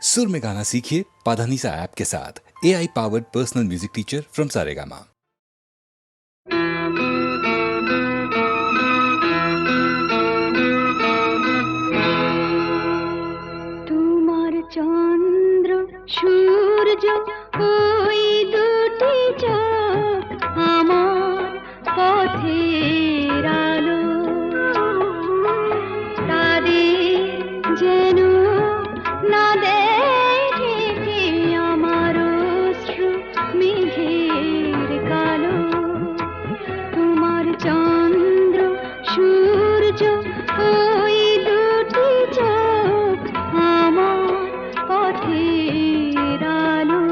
सुर में गाना सीखिए पाधानीसा ऐप के साथ। AI powered personal music teacher from Saregama. তোমার চন্দ্র সূর্য ওই দুটি চোখ আমার পথের আলো, তাদের যেন না দেখে আমার অশ্রু মেঘের কালো। তোমার চন্দ্র সূর্য ওই দুটি চোখ আমার পথের আলো।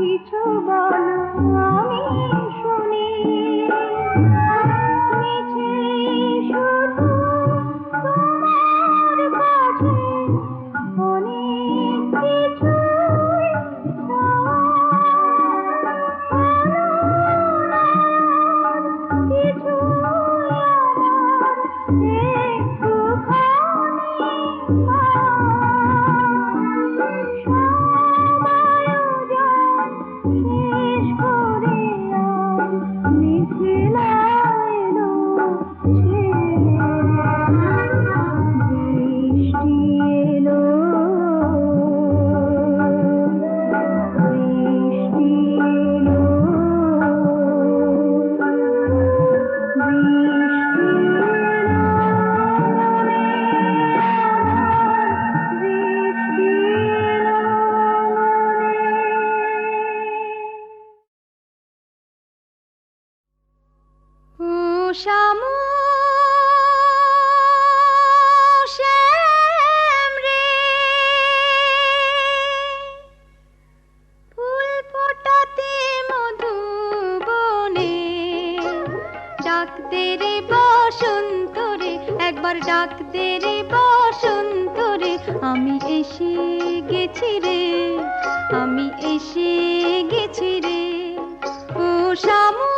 কিছু বলো আমি শুনি মিছে শুধু তোমার কাছে অনেক কিছুই কিছু শামু শ্যাম রে ফুল ফোটাতে মধুবনে ডাকতে রে বসন্ত রে একবার ডাকতে রে বসন্ত রে আমি এসে গেছি রে আমি এসে গেছি রে ও শামু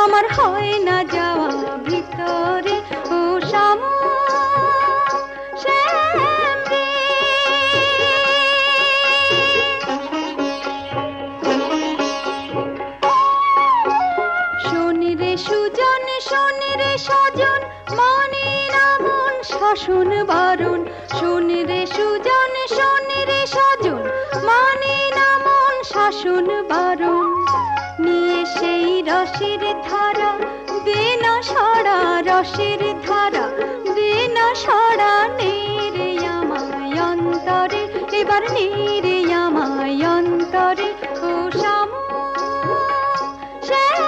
আমার হয় না যাওয়া ভিতরে ও শামু শ্যাম রে শোন রে সুজন শোন রে সজন মানে না মন শাসন বারণ শোন রে সুজন শোন রে সজন মানে না মন শাসন বারণ নিয়ে সেই রসের ধারা দে না সারা রসের ধারা দে না সারা নেরে আমায় অন্তরে এবার নেরে আমায় অন্তরে ও শামু শ্যাম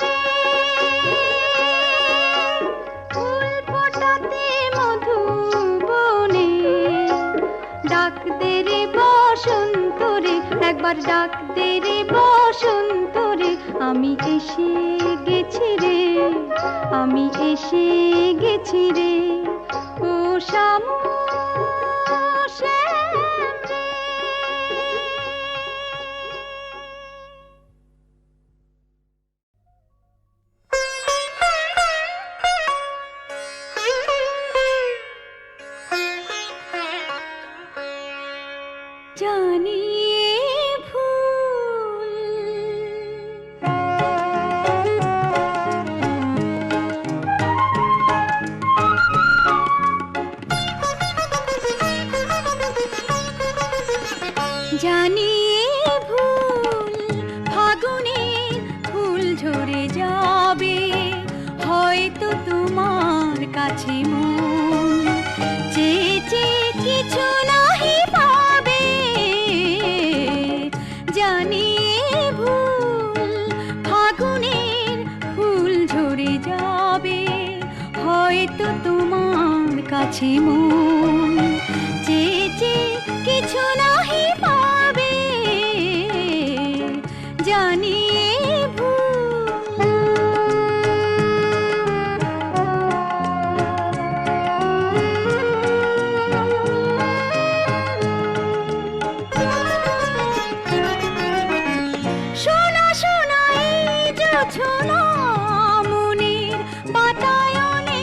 রে ফুল ফোটাতে মধুবনে ডাক দে রে বসন্ত রে একবার ডাক দে রে বসন্ত রে আমি এসে গেছি রে আমি এসে গেছি রে ও শামু শ্যাম রে জানি জানি ভুল ফাগুনের ফুল ঝরে যাবে হয়তো তোমার কাছে মন চেয়ে চেয়ে কিছু নাহি পাবে জানি ভুল ফাগুনের ফুল ঝরে যাবে হয়তো তোমার কাছে মন চেয়ে চেয়ে কিছু নাহি পাবে জানি শোনা শোনা এই জোছনা মনের বাতায়নে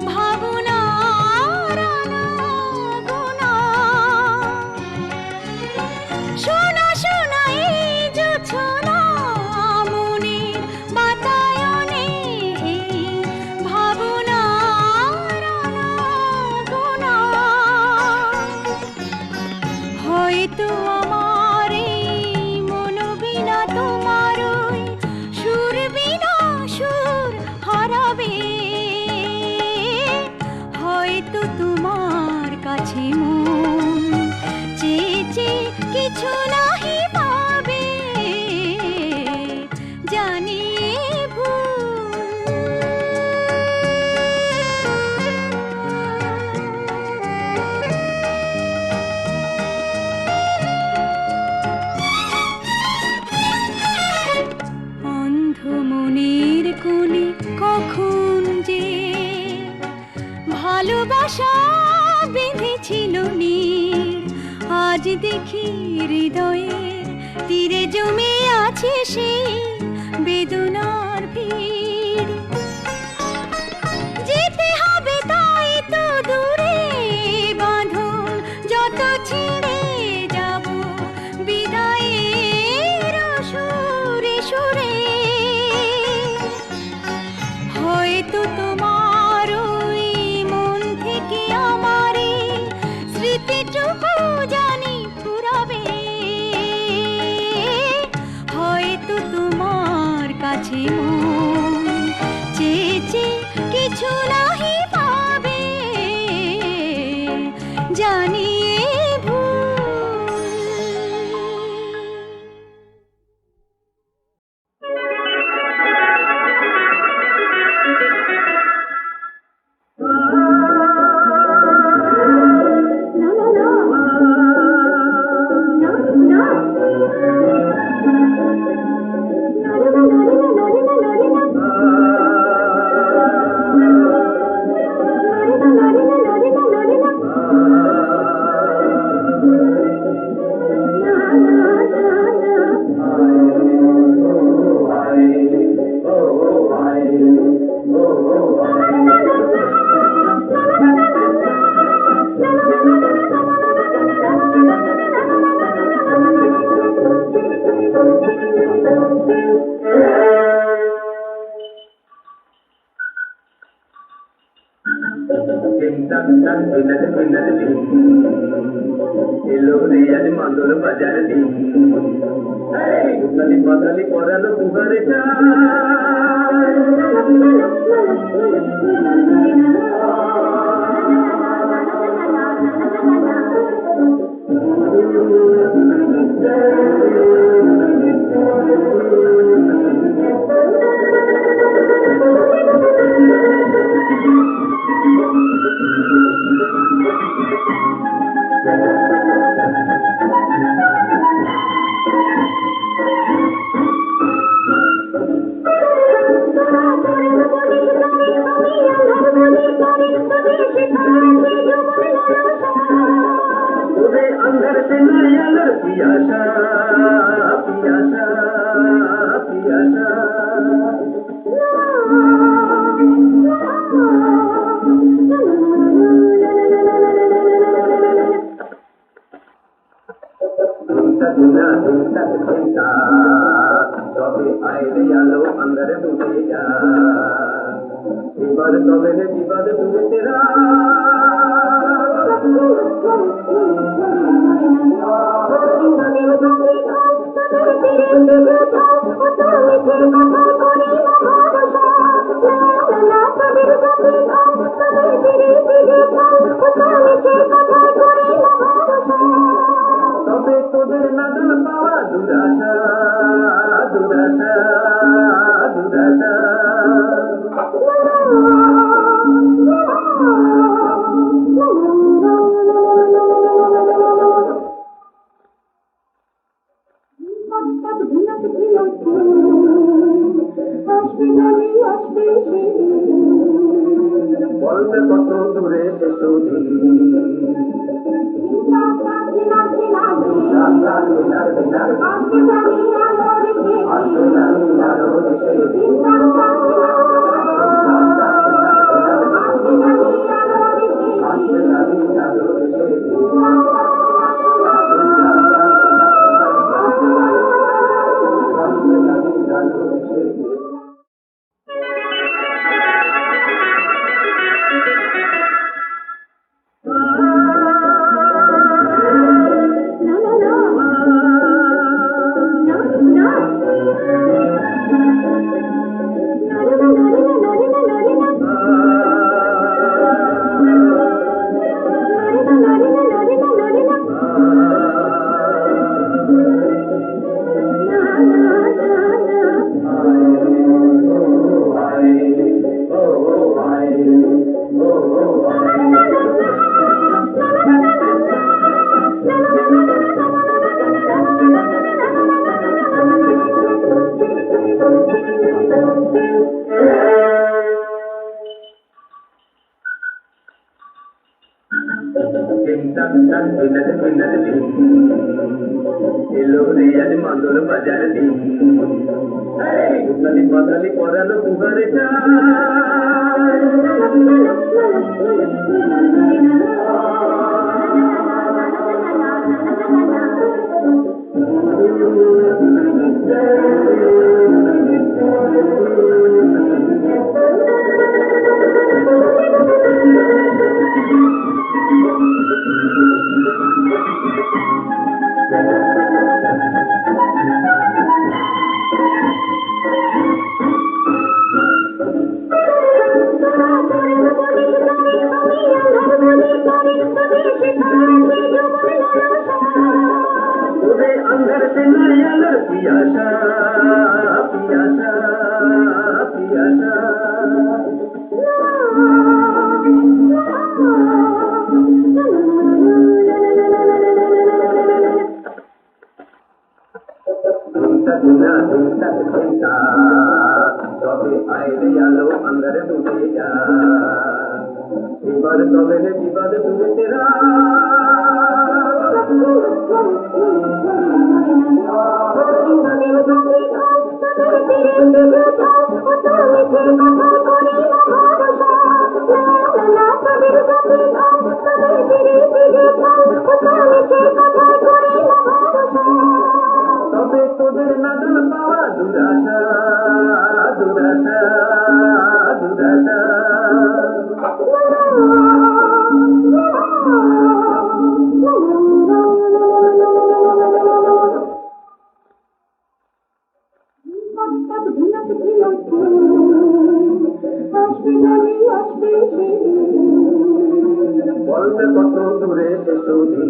ভাবনার আনাগোনা ফুরাবে, হয়তো তোমার কাছে মন চেয়ে চেয়ে কিছু নাহি পাবে, জানি এ ভুল। অন্ধ মনের কোণে কখন যে ভালোবাসা বেঁধেছিল নীর, আজ দেখি হৃদয়ের তীরে জমে আছে সেই বেদনার ভিড়। যেতে হবে তাই তো দূরে, বাঁধন যত ছিঁড়ে যাব বিদায়ের সুরে সুরে, হয়তো তোমার ওই মন থেকে আমার এই স্মৃতিটুকু জানি ফুরাবে, হয়তো তোমার কাছে মন চেয়ে চেয়ে কিছু নাহি পাবে, জানি এ ভুল। মাদল বাজার দিন উতালি পাতালি পরালো দুবারে अंदर से नया पियासा पियासा पियासा दुना दुना दुना तबे आइले आलो अंदर डूबे जा বিপদ তবে বিপদ ডুবে তেরা তবে তোদের নাদল পাওয়া দুরাশা দুরাশা দুরাশা বলতে কত দূরে এসো টাক টাক দিনার দিনার দিন এলো রে আজ মাদল বাজার দিন উতালি পাতালি পরালো পুহারে ওরে अंदर से नारियल पियासा पियासा पियासा ধুমতা ধুনা ধুমতা ধুমতা তবে আইলে আলো अंदर ডুবে যা এবার তবে রে বিবাদ ডুবে তেরা তবে তোদের নাদল পাওয়া দুরাশা দুরাশা দুরাশা বলতে কত দূরে এসো দিন